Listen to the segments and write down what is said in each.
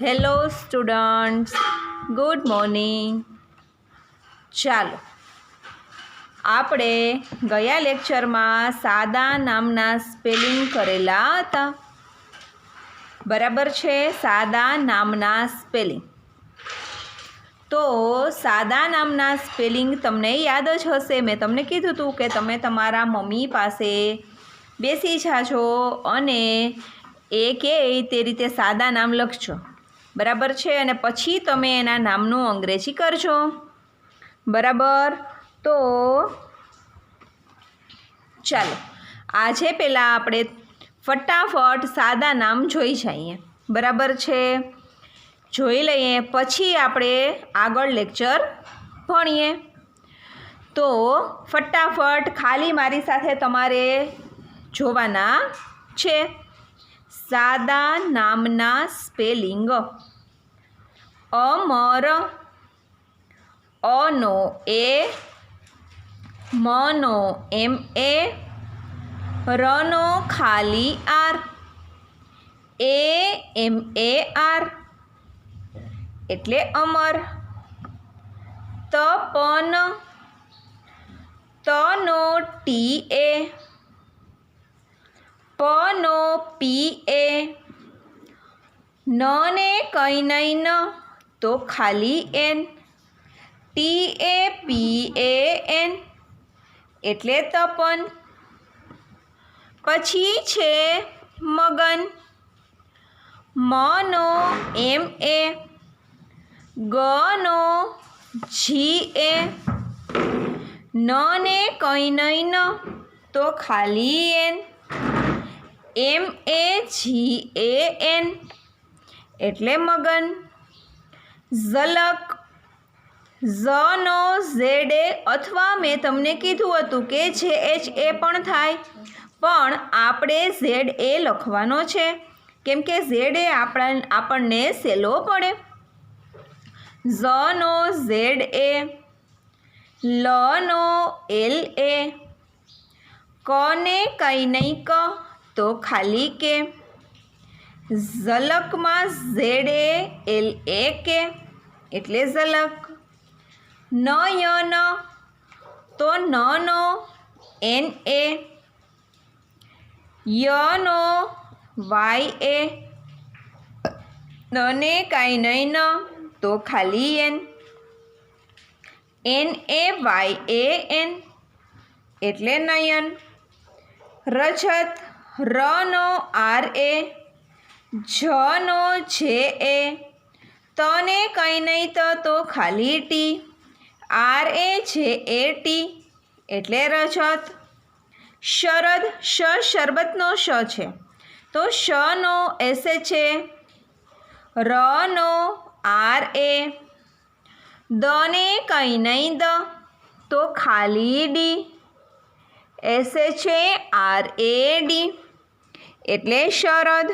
Hello students, good morning. ચાલો આપણે ગયા લેક્ચરમાં સાદા નામના સ્પેલિંગ કરેલા હતા. બરાબર છે? સાદા નામના સ્પેલિંગ. તો સાદા નામના સ્પેલિંગ તમને યાદ જ હશે. મેં તમને કીધું હતું કે તમે તમારા મમ્મી પાસે બેસી જાજો અને એ કહે તે રીતે સાદા નામ લખજો. બરાબર છે? અને પછી તમે એના નામનું અંગ્રેજી કરજો. બરાબર? તો ચાલો આજે પહેલાં આપણે ફટાફટ સાદા નામ જોઈ જઈએ. બરાબર છે? જોઈ લઈએ, પછી આપણે આગળ લેક્ચર ભણીએ. તો ફટાફટ ખાલી મારી સાથે તમારે જોવાના છે. સાદા નામના સ્પેલિંગ: અમર, અનો એ, મનો MA, રનો ખાલી R, AMAR એટલે અમર. તપન, તનો TA, પનો PA, નને કંઈ નહીં ન તો ખાલી N, TAPAN એટલે તપન. પછી છે મગન, મનો MA, ગનો GA, નને કંઈ નહીં ન તો ખાલી N, MAGAN એટલે મગન. ઝલક, ઝનો ZA, અથવા મેં તમને કીધું હતું કે JHA પણ થાય, પણ આપણે ZA લખવાનો છે કેમ કે ZA આપણને સહેલો પડે. ઝનો ZA, લનો LA, કને કંઈ નહીં ક તો ખાલી કે. ઝલકમાં ZALAK એટલે ઝલક. નયન તો નનો NA, યનો YA, નને કાંઈ નહીં ન તો ખાલી N, NAYAN એટલે નયન. રજત, રનો RA, જનો JA, તને કંઈ નહીં તો ખાલી T, RAJAT એટલે રજત. શરદ, શરબતનો શ છે તો શનો SHA, રનો RA, દને કંઈ નહીં દ તો ખાલી D, SHARAD એટલે શરદ.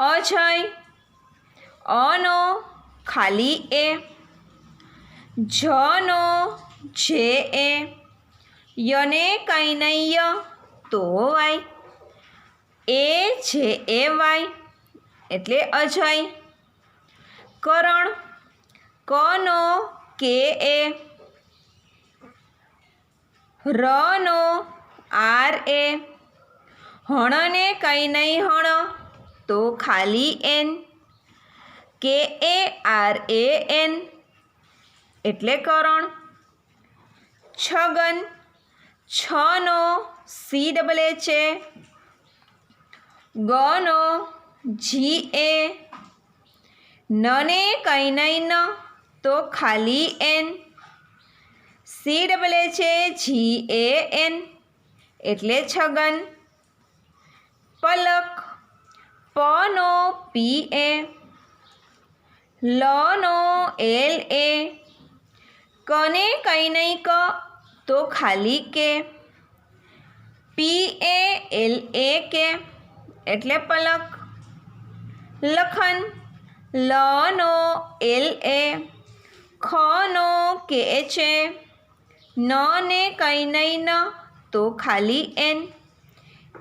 અજય, અનો ખાલી A, જનો JA, યને કંઈ નહીં ય તો Y, AJAY એટલે અજય. કરણ, કનો KA, રનો RA, હણને કંઈ નહીં હણ તો ખાલી N, KARAN એટલે કરણ. છગન, છનો CHA, ગનો GA, નને કંઈ નહીં ન તો ખાલી N, CHHGAN એટલે છગન. પલક, પનો PA, લનો LA, કને કંઈ નહીં ક તો ખાલી કે. PALAK એટલે પલક. લખન, લનો LA, ખનો KHA, નને કંઈ નહીં ન તો ખાલી N,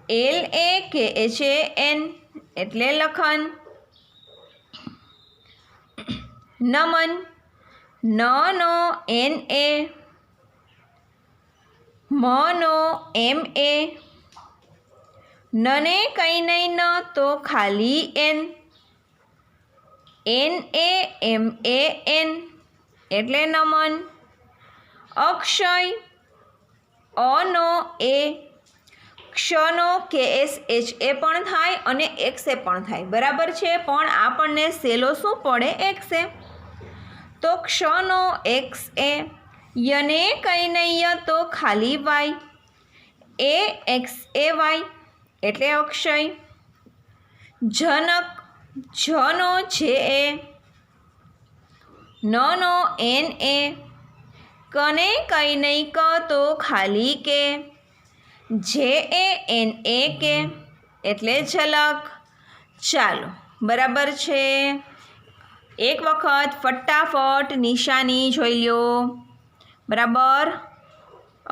LAKHAN એટલે લખન. નમન, નનો એન એ, મનો એમ એ, નને કંઈ નહીં ન તો ખાલી N, N A M A N એટલે નમન. અક્ષય, અનો એ, ક્ષનો KSH એ પણ થાય અને એક્સે પણ થાય, બરાબર છે, પણ આપણને સેલો શું પડે? એક્સે. તો ક્ષનો એક્સ એ, યને કંઈ નહીં ય તો ખાલી Y, A X A Y એટલે અક્ષય. જનક, જનો જે એ, નનો એન એ, કને કંઈ નહીં ક તો ખાલી કે, જે એ એન એ કે એટલે ઝલક. ચાલો, બરાબર છે. એક વખત ફટાફટ નિશાની જોઈ લો. બરાબર,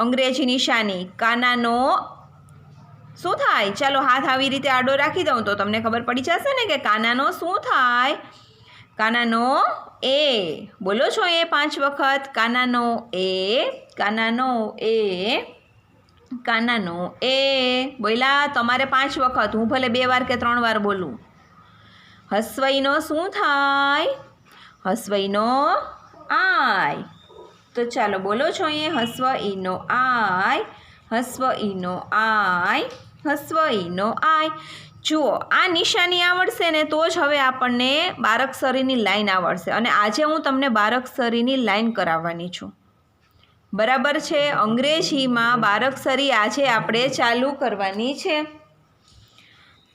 અંગ્રેજી નિશાની કાનાનો શું થાય? ચાલો હાથ આવી રીતે આડો રાખી દઉં તો તમને ખબર પડી જશે ને કે કાનાનો શું થાય? કાનાનો એ. બોલો છો એ 5 વખત. કાનાનો એ, કાનાનો એ, કાનાનો એ. બોલ્યા તમારે 5 વખત, હું ભલે 2 વાર કે 3 વાર બોલું. હસ્વઈનો શું થાય? હસ્વઈનો આય. તો ચાલો બોલો છો એ હસ્વ ઈનો આય, હસ્વ ઈનો આય, હસ્વ ઈનો આય. જુઓ, આ નિશાની આવડશે ને તો જ હવે આપણને બારાક્ષરીની લાઈન આવડશે, અને આજે હું તમને બારાક્ષરીની લાઈન કરાવવાની છું. બરાબર છે. અંગ્રેજીમાં બારાક્ષરી આજે આપણે ચાલુ કરવાની છે.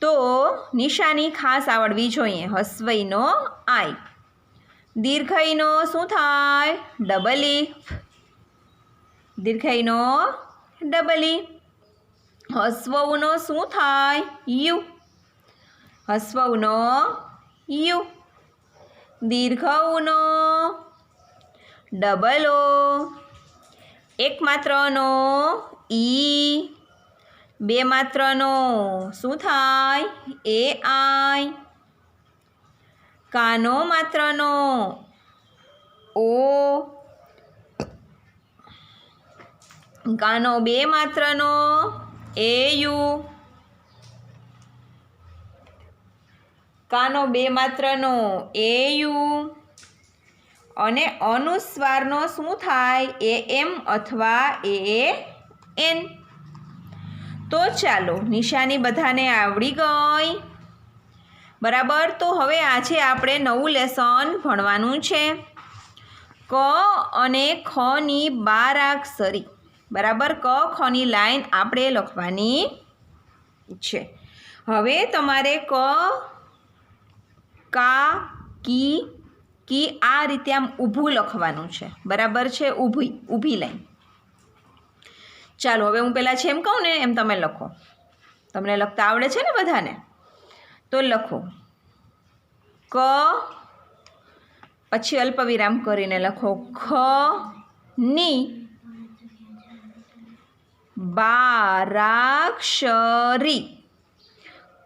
તો નિશાની ખાસ આવડવી જોઈએ. હસ્વઈનો આય. દીર્ઘઈનો શું થાય? Double E. દીર્ઘઈનો double E. હસ્વઉનો શું થાય? યુ. હસ્વઉનો યુ. દીર્ઘઉનો ડબલ ઓ. એક માત્રનો ઈ. 2 માત્રનો શું થાય? A I. કાનો માત્રનો ઓ. કાનો 2 માત્રનો એ યુ. કાનો 2 માત્રનો એ યુ. અને અનુસ્વારનો શું થાય? એ એમ અથવા એ એન. તો ચાલો, નિશાની બધાને આવડી ગઈ? બરાબર. તો હવે આજે આપણે નવું લેસન ભણવાનું છે. ક અને ખની બારાક્ષરી. બરાબર, ક ખની લાઈન આપણે લખવાની છે. હવે તમારે ક, કા, કી આ રીતે આમ ઊભું લખવાનું છે. બરાબર છે, ઊભી લાઈન. ચાલો, હવે હું પહેલાં જેમ કહું ને એમ તમે લખો. તમને લખતા આવડે છે ને બધાને? તો લખો ક, પછી અલ્પવિરામ કરીને લખો ખ ની બારાક્ષરી.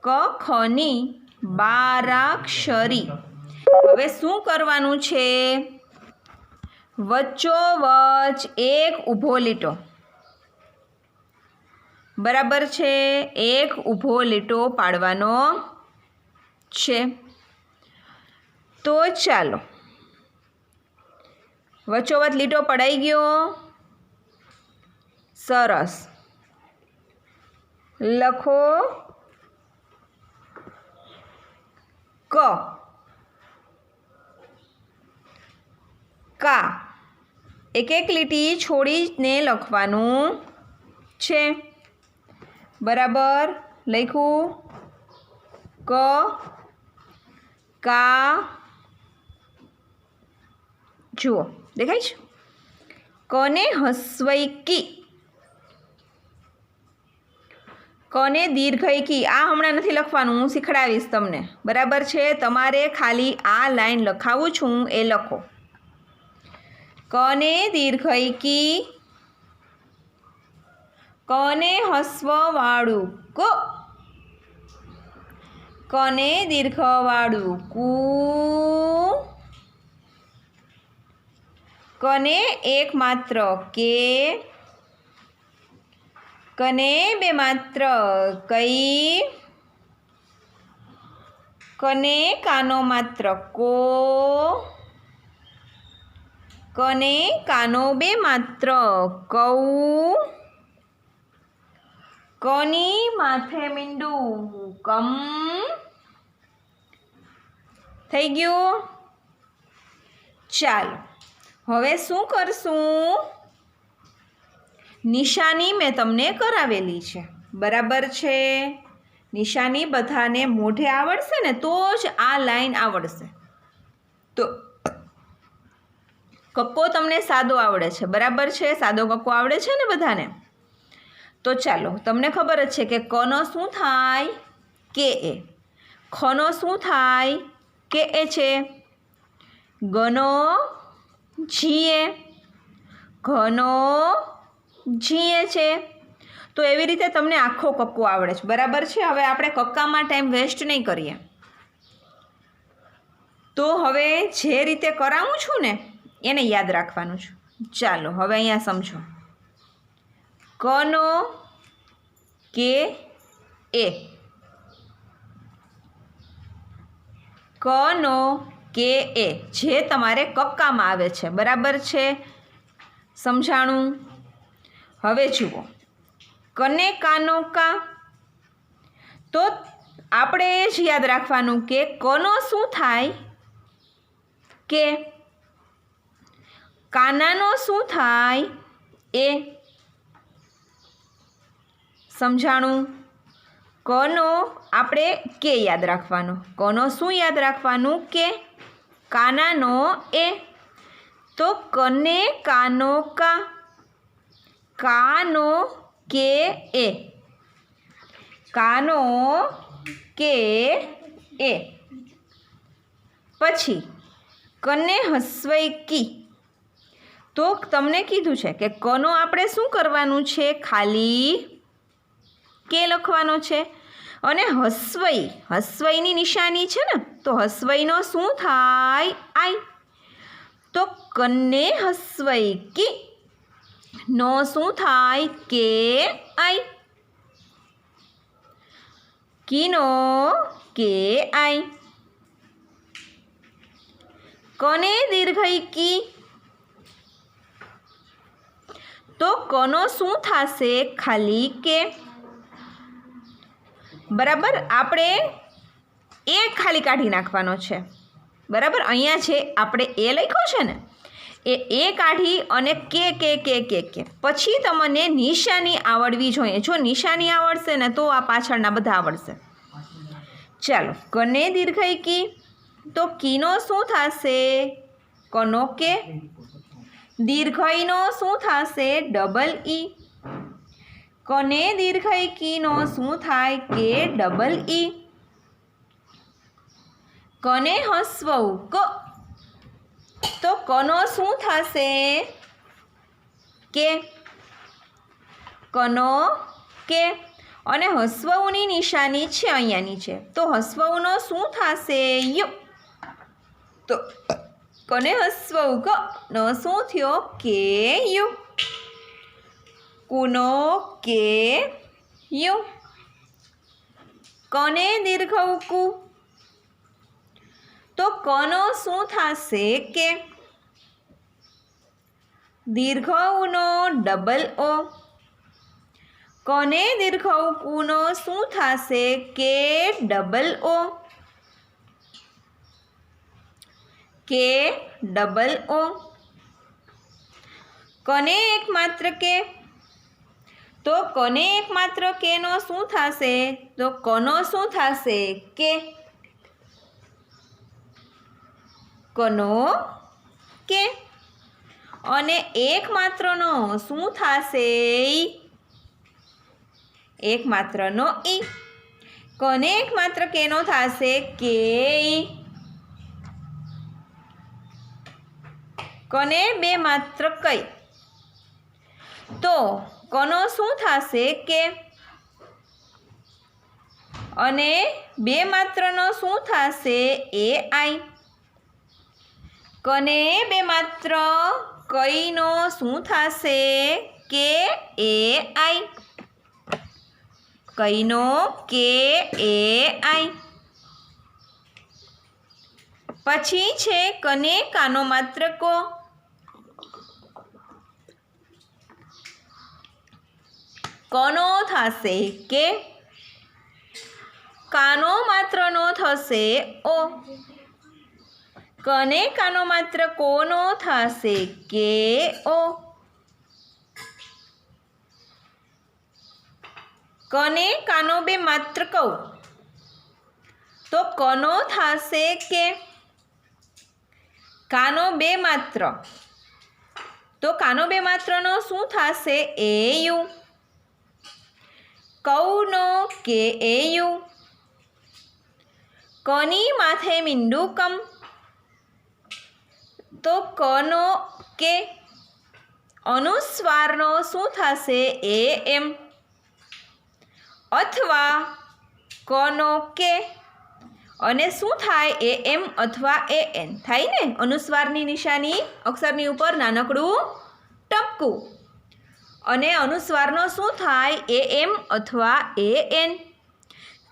ક ખની બારાક્ષરી. હવે શું કરવાનું છે? વચ્ચોવચ એક ઊભો લીટો. બરાબર છે, એક ઊભો લીટો પાડવાનો છે. તો ચાલો, વચ્ચોવચ લીટો પડાઈ ગયો. સરસ. લખો ક, કા. એક એક લીટી છોડીને લખવાનું છે. બરાબર, લખ્યું ક, કા. જુઓ, દેખાય છે? કને હસ્વૈકી, કને દીર્ઘઈકી. આ હમણાં નથી લખવાનું, હું શીખડાવીશ તમને. બરાબર છે, તમારે ખાલી આ લાઈન લખાવું છું એ લખો. કને દીર્ઘઈકી, કને હસ્વવાળું ક, કને દીર્ઘવાળું કુ, કને એક માત્ર કે, કને બે માત્ર કઈ, કને કાનો માત્ર કો, કને કાનો બે માત્ર કૌ, કની માથે મીંડું કમ. થઈ ગયું? ચાલો હવે શું કરશું? નિશાની મેં તમને કરાવેલી છે, બરાબર છે? નિશાની બધાને મોઢે આવડશે ને તો જ આ લાઈન આવડશે. તો કક્કો તમને સાદો આવડે છે, બરાબર છે? સાદો કક્કો આવડે છે ને બધાને? તો ચાલો, તમને ખબર જ છે કે કનો શું થાય? કે એ. ખનો શું થાય? કે એ છે. ગનો જીએ, ઘનો જીએ છે. તો એવી રીતે તમને આખો કક્કો આવડે છે, બરાબર છે? હવે આપણે કક્કામાં ટાઈમ વેસ્ટ નહીં કરીએ. તો હવે જે રીતે કરાવું છું ને એને યાદ રાખવાનું છે. ચાલો હવે અહીંયા સમજો. કનો કે એ, કનો કે એ જે તમારે કક્કામાં આવે છે, બરાબર છે? સમજાણું? હવે જુઓ, કને કાનો કા, તો આપણે એ જ યાદ રાખવાનું કે કનો શું થાય? કે. કાનાનો શું થાય? એ. સમજાણું? કનો આપણે કે યાદ રાખવાનો. કનો શું યાદ રાખવાનું? કે. કાનાનો એ. તો કને કાનો કા, કાનો કે એ, કાનો કે એ. પછી કને હસ્વઈ કી, તો તમને કીધું છે કે કનો આપણે શું કરવાનું છે? ખાલી કે લખવાનો છે. અને હસ્વઈ, હસ્વઈની નિશાની છે ને, તો હસ્વઈનો શું થાય? આઈ. તો કને હસ્વઈ કી નો શું થાય? કે આઈ. કીનો કે આઈ. કને દીર્ઘઈ કી, તો કનો શું થશે? ખાલી કે. બરાબર? આપણે એ ખાલી કાઢી નાખવાનો છે, બરાબર? અહીંયા છે આપણે એ લખ્યો છે ને, એ કાઢી અને કે કે કે કે કે પછી તમને નિશાની આવડવી જોઈએ. જો નિશાની આવડશે ને તો આ પાછળના બધા આવડશે. ચાલો, કને દીર્ઘઈ કી, તો કીનો શું થશે? કનો કે. દીર્ઘઈનો શું થશે? ડબલ ઈ. કને દીર્ઘઈ કીનો શું થાય? કે ડબલ ઈ. કને હસ્વઉ ક, તો કનો શું થશે? કે. કનો કે. અને હસ્વઉની નિશાની છે અહીંયાની છે, તો હસ્વઉનો શું થશે? યુ. તો કને હસ્વઉ ક નો શું થયો? કે યુ. કુનો કે યુ. કને દીર્ઘઉ કુ, તો કનો શું થશે? કે. દીર્ઘઉનો ડબલ ઓ. કને દીર્ઘઉ કુનો શું થશે? કે ડબલ ઓ. કે ડબલ ઓ. કને એક માત્ર કે, તો કને એક માત્ર કે નો શું થશે? તો કનો શું થશે? કે. કનો કે. અને એક માત્રનો શું થશે? એક માત્રનો ઈ. કને એક માત્ર કેનો થશે? કે ઈ. કને બે માત્ર કઈ, તો કનો શું થશે? કે. અને બે માત્રનો શું થશે? એ આઈ. કને બે માત્ર કઈનો શું થશે? કે એ આઈ. કઈનો કે એ આઈ. પછી છે કને કાનો માત્ર કો. કનો થશે કે. કાનો માત્રનો થશે ઓ. કને કાનો માત્ર કોનો થશે કે ઓ. કને કાનો બે માત્ર કહું તો કનો થશે કે. કાનો બે માત્ર તો કાનો બે માત્રનો શું થશે? એ યુ. કૌનો કે એ યુ. કની માથે મીંડું કમ તો કનો કે. અનુસ્વારનો શું થશે? એ એમ. અથવા કનો કે અને શું થાય? એ એમ અથવા એ એન થાય ને. અનુસ્વારની નિશાની અક્ષરની ઉપર નાનકડું ટપકું અને અનુસ્વારનો શું થાય? એ એમ અથવા એ એન.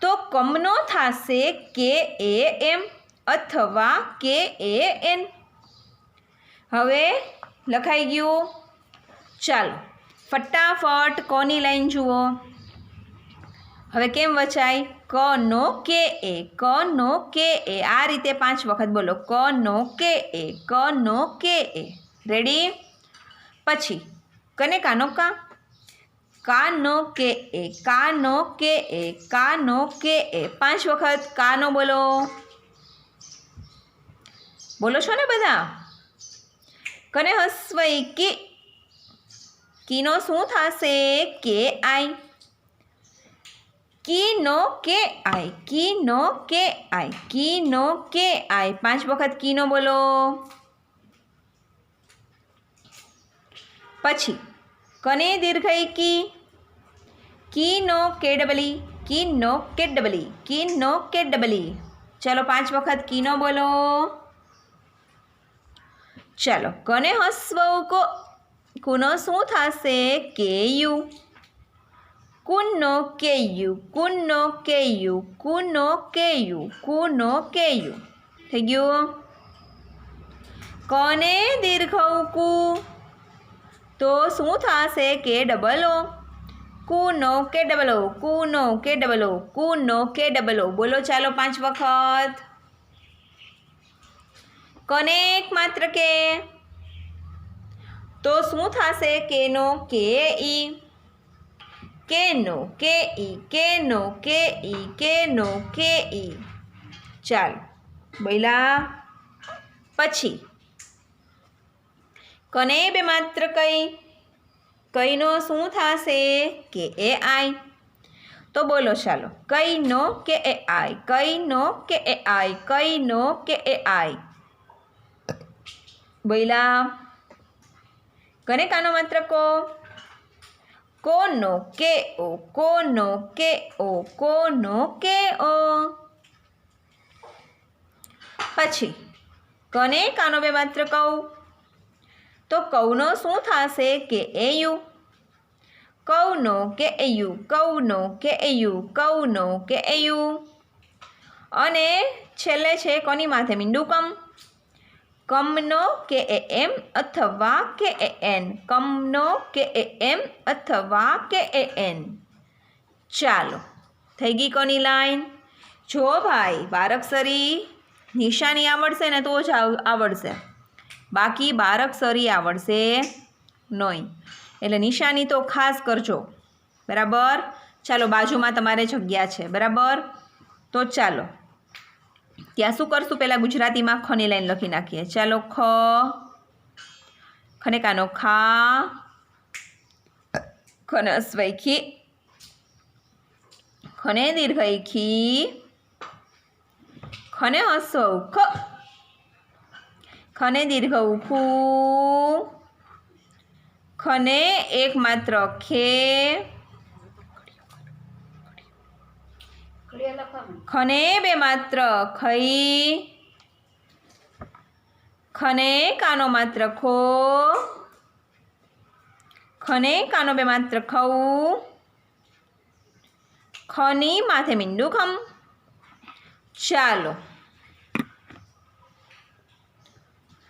તો કમનો થશે કે એ એમ અથવા કે એ એન. હવે લખાઈ ગયું. ચાલો ફટાફટ કોની લાઈન જુઓ. હવે કેમ વચાય? ક નો કે એ. ક નો કે એ. આ રીતે 5 વખત બોલો. ક નો કે એ. ક નો કે એ. રેડી? પછી કને કાનો કા. કાનો કે એ. કાનો કે એ. કાનો કે એ. 5 વખત કાનો બોલો. બોલો છો ને બધા? કને હસ્વઈ કી. કીનો શું થશે? કે આઈ. કીનો કે આઈ. કીનો કે આઈ. કીનો કે આઈ. 5 વખત કીનો બોલો. પછી કને દીર્ઘઈ કી. કીનો કે ડબલી. કીનો કે ડબલી. કીનો કે ડબલી. ચાલો 5 વખત કીનો બોલો. ચાલો કને હસ્વઉ કો. કુનો શું થશે? કે યુ. કુનો કે યુ. કુનો કે યુ. કુનો કે યુ. કુનો કે યુ. થઈ ગયું? કને દીર્ઘઉ કુ તો શું થશે? કે ડબલ ઓ. કુનો કે ડબલ ઓ. કુનો કે ડબલ ઓ. કુનો કે ડબલ ઓ. બોલો ચાલો 5 વખત. કને એક માત્ર કે તો શું થશે? કેનો કે ઈ. કેનો કે ઈ. કેનો કે ઈ. કેનો કે ઈ. ચાલો બોલા. પછી કને બે માત્ર કઈ. કઈનો શું થશે? કે એ આઈ. તો બોલો ચાલો. કઈનો કે એ આઈ. કઈનો કે એ આઈ. કઈનો કે એ આઈ. બોલા. કને કાનો માત્ર કો. કોનો કે ઓ. કોનો કે ઓ. કોનો કે ઓ. પછી કને કાનો બે માત્ર કહું તો કૌનો શું થશે? કે એ યુ. કૌનો કે એ યુ. કૌનો કે એ યુ. કૌનો કે એ યુ. અને છેલ્લે છે કોની માથે મીંડું કમ. કમનો કે એ એમ અથવા કે એ એન. કમનો કે એ એમ અથવા કે એ એન. ચાલો થઈ ગઈ કોની લાઈન? જો ભાઈ બારાક્ષરી નિશાની આવડશે ને તો જ આવડશે, બાકી બારાક્ષરી આવડશે નહીં. એટલે નિશાની તો ખાસ કરજો, બરાબર. ચાલો બાજુમાં તમારે જગ્યા છે, બરાબર. તો ચાલો ત્યાં શું કરશું? પહેલાં ગુજરાતીમાં ખની લાઈન લખી નાખીએ. ચાલો ખ. ખને કાનો ખા. ખને અસ્વઈ ખી. ખને દીર્ઘઈ ખી. ખને હસ્વઉ ખ. ખને દીર્ઘઉ ખુ. ખને એક માત્ર ખે. ખને બે માત્ર ખઈ. ખને કાનો માત્ર ખો, ખને કાનો બે માત્ર ખઉ, ખની માથે મીંડું ખમ. ચાલો,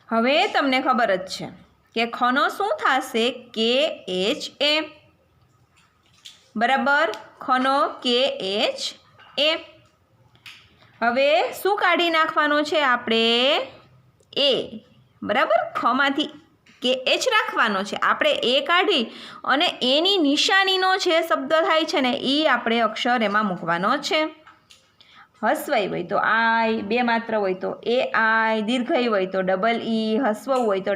હવે તમને ખબર જ છે કે ખનો શું થશે? KHA. બરાબર, ખનો KHA. હવે શું કાઢી નાખવાનું છે આપણે? એ. બરાબર, ખમાંથી KH રાખવાનો છે આપણે. એ કાઢી અને એની નિશાનીનો જે શબ્દ થાય છે ને એ આપણે અક્ષર એમાં મૂકવાનો છે. હસવાઈ હોય તો આઈ, બે માત્ર હોય તો એ આઈ, દીર્ઘઈ હોય તો ડબલ ઈ, હસવું હોય તો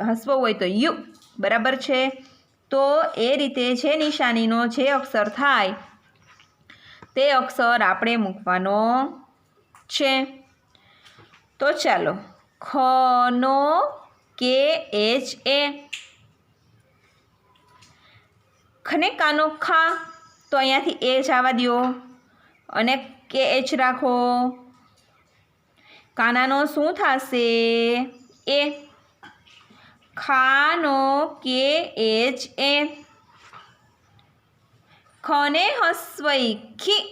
હસવું હોય તો યુ. બરાબર છે. તો એ રીતે જે નિશાનીનો જે અક્ષર થાય તે અક્ષર આપણે મૂકવાનો છે. તો ચાલો, ખનો KHA. ખને કાનો ખા, તો અહીંયાથી એ જવા દો અને KH રાખો. કાનાનો શું થશે? એ. ખાનો KHA. ખને હસ્વઈ ખી,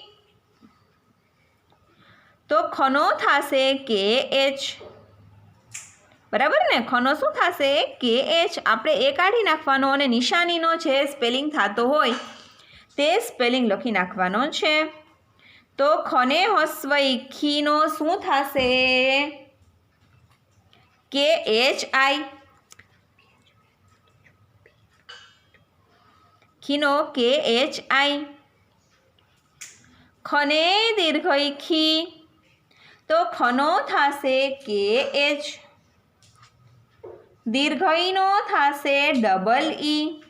તો ખનો થશે KH. બરાબર ને? ખનો શું થશે? KH. આપણે એ કાઢી નાખવાનો અને નિશાનીનો જે સ્પેલિંગ થતો હોય તે સ્પેલિંગ લખી નાખવાનો છે. તો ખને હસ્વઈ ખીનો શું થશે? KHI. ખીનો KHI. ખને દીર્ઘઈ ખી, તો ખનો થશે KH. દીર્ઘઈનો થશે ડબલ ઈ.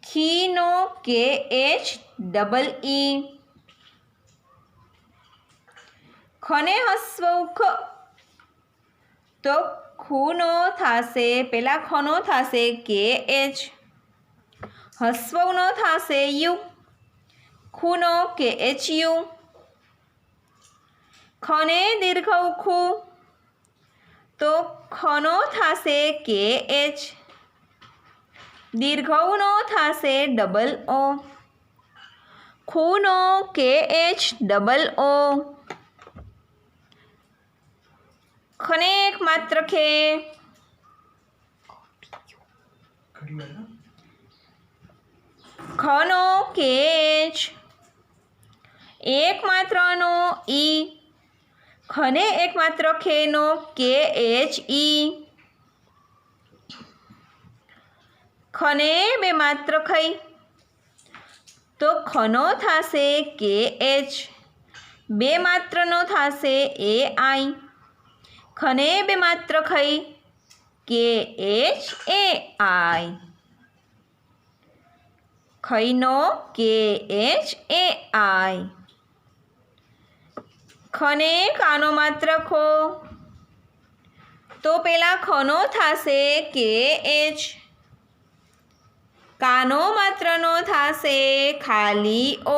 ખીનો KH ડબલ ઈ. ખને હસ્વઉ ખ, તો ખુનો થશે, પેલા ખનો થશે KH. હસ્વઉનો થશે યુ. ખુનો KHU. ખને દીર્ઘઉ ખુ, તો ખનો થશે KH. દીર્ઘઉનો થશે ડબલ ઓ. ખુનો KH ડબલ ઓ. ખને એક માત્ર ખે, ખનો KH. એક માત્રનો ઈ. ખને એક માત્ર ખેનો KHE. ખને બે માત્ર ખઈ, તો ખનો થશે KH. બે માત્રનો થશે AI. ખને બે માત્ર ખઈ KHAI. ખઈનો KHAI. ખને કાનો માત્ર ખો, તો પેલા ખનો થશે KH. કાનો માત્રનો થશે ખાલી ઓ.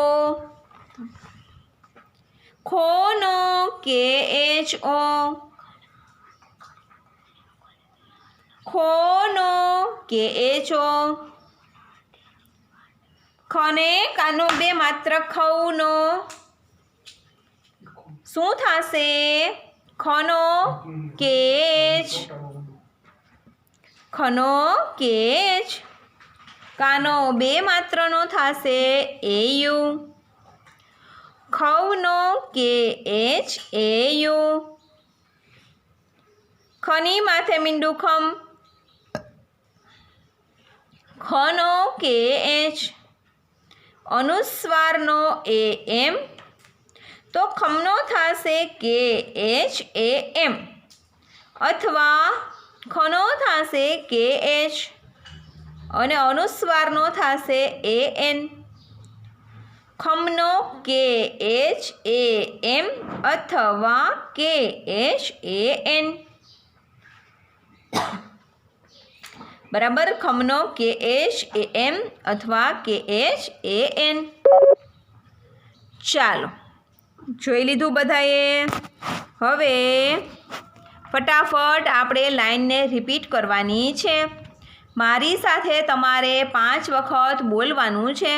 ખોનો KHO. ખોનો KHO. ખને કાનો બે માત્ર ખઉનો શું થશે? ખનો KH. ખનો KH. કાનો બે માત્રનો થશે AU. ખવનો KH AU. ખની માથે મીંડું ખમ. ખનો KH. અનુસ્વારનો AM, તો ખમનો થશે KHAM અથવા ખનો થશે KH અને અનુસ્વારનો થશે AN. ખમનો KHAM અથવા KHAN. બરાબર, ખમનો KHAM અથવા KHAN. ચાલો, જોઈ લીધું બધાએ? હવે ફટાફટ આપણે લાઈનને રિપીટ કરવાની છે. મારી સાથે તમારે 5 વખત બોલવાનું છે.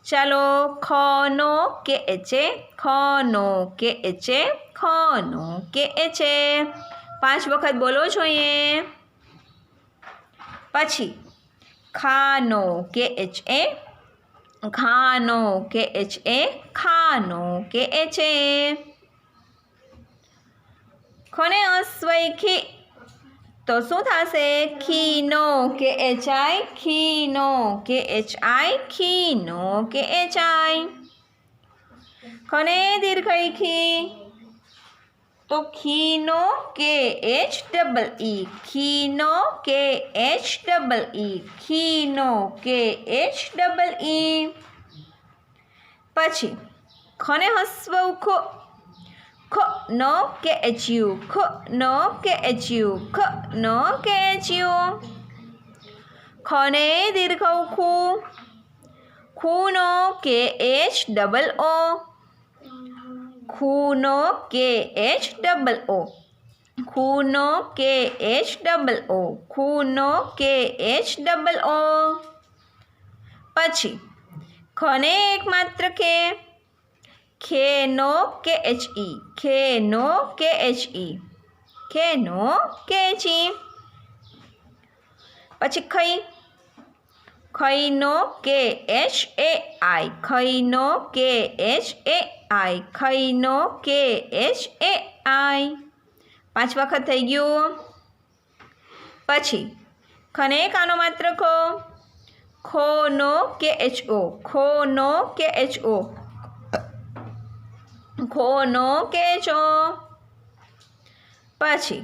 ચાલો. ખનો કે એચે, ખનો કે એચે, ખનો કે એચે. 5 વખત બોલો જોઈએ. પછી ખાનો કે એચ એ, ખાનો કે એચ એ, ખાનો કે એચ એ. ખને અસ્વઈ ખી, તો શું થશે? ખીનો કે એચ આઈ, ખીનો કે એચ આઈ, ખીનો કે એચ આઈ. ખને દીર્ઘઈ ખી, તો ખીનો કે એચ ડબલ ઈ, ખીનો કે એચ ડબલ ઈ, ખીનો કે એચ ડબલ ઈ. પછી ખને હસ્વ ખો, ખનો કે એચ યુ, ખનો કે એચ યુ, ખનો કે એચ યુ. ખને દીર્ઘ ખૂ, ખૂનો કે એચ ડબલ ઓ, ખૂનો કે એચ ડબલ ઓ, ખૂનો કે એચ ડબલ ઓ, ખૂનો કે એચ ડબલ ઓ. પછી ખને એકમાત્ર કે, ખેનો કે એચ ઈ, ખેનો કે એચ ઈ, ખેનો કે એચ ઈ. પછી ખઈ, ખઈનો કે એચ એ આઈ, ખઈનો કે એચ એ આઈ, ખઈનો કે એચ એ આઈ. 5 વખત થઈ ગયું. પછી ખને કાનો માત્ર ખો, ખોનો કે એચ ઓ, ખોનો કે એચ ઓ, ખોનો કે એચ ઓ. પછી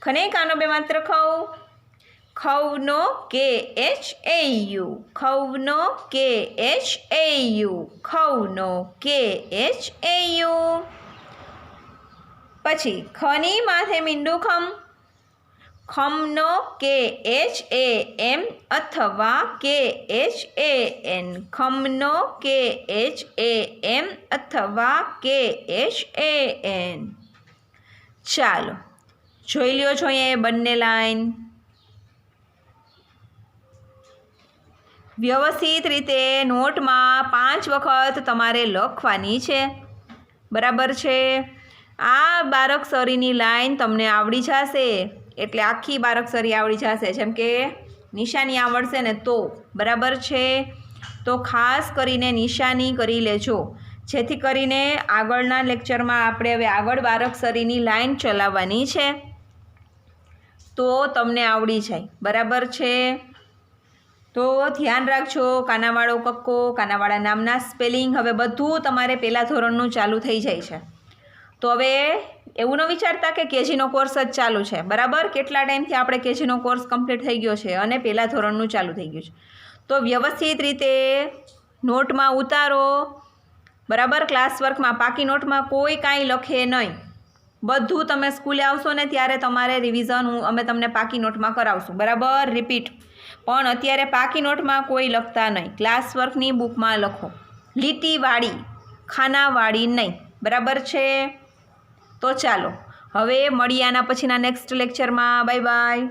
ખને કાનો બે માત્ર ખવ, ખવનો કે એચ એ યુ, ખવનો કે એચ એ યુ, ખવનો કે એચ એ યુ. પછી ખની માથે મીંડું ખમ, ખમનો કે એચ એ એમ અથવા કે એચ એ એન, ખમનો કે એચ એ એમ અથવા કે એચ એ એન. ચાલો જોઈ લ્યો જોઈએ બંને લાઈન. વ્યવસ્થિત રીતે નોટમાં 5 વખત તમારે લખવાની છે. બરાબર છે. આ બારાક્ષરીની લાઈન તમને આવડી જશે એટલે આખી બારાક્ષરી આવડી જશે. જેમ કે નિશાની આવડશે ને તો બરાબર છે. તો ખાસ કરીને નિશાની કરી લેજો, જેથી કરીને આગળના લેક્ચરમાં આપણે હવે આગળ બારાક્ષરીની લાઈન ચલાવવાની છે તો તમને આવડી જાય. બરાબર છે. તો ધ્યાન રાખજો. કાનાવાળો કક્કો, કાનાવાળા નામના સ્પેલિંગ હવે બધું તમારે પહેલાં ધોરણનું ચાલુ થઈ જાય છે. તો હવે એવું ન વિચારતા કે કેજીનો કોર્સ જ ચાલુ છે. બરાબર, કેટલા ટાઈમથી આપણે કેજીનો કોર્સ કમ્પ્લીટ થઈ ગયો છે અને પહેલાં ધોરણનું ચાલુ થઈ ગયું છે. તો વ્યવસ્થિત રીતે નોટમાં ઉતારો. બરાબર, ક્લાસ વર્કમાં પાકી નોટમાં કોઈ કાંઈ લખે નહીં. બધું તમે સ્કૂલે આવશો ને ત્યારે તમારે રિવિઝન અમે તમને પાકી નોટમાં કરાવશું. બરાબર, રિપીટ. પણ અત્યારે પાકી નોટમાં કોઈ લખતા નહીં. ક્લાસ વર્કની બુકમાં લખો, લીટીવાળી, ખાનાવાળી નહીં. બરાબર છે. તો ચાલો હવે મળીએ આના પછીના નેક્સ્ટ લેક્ચરમાં. Bye bye.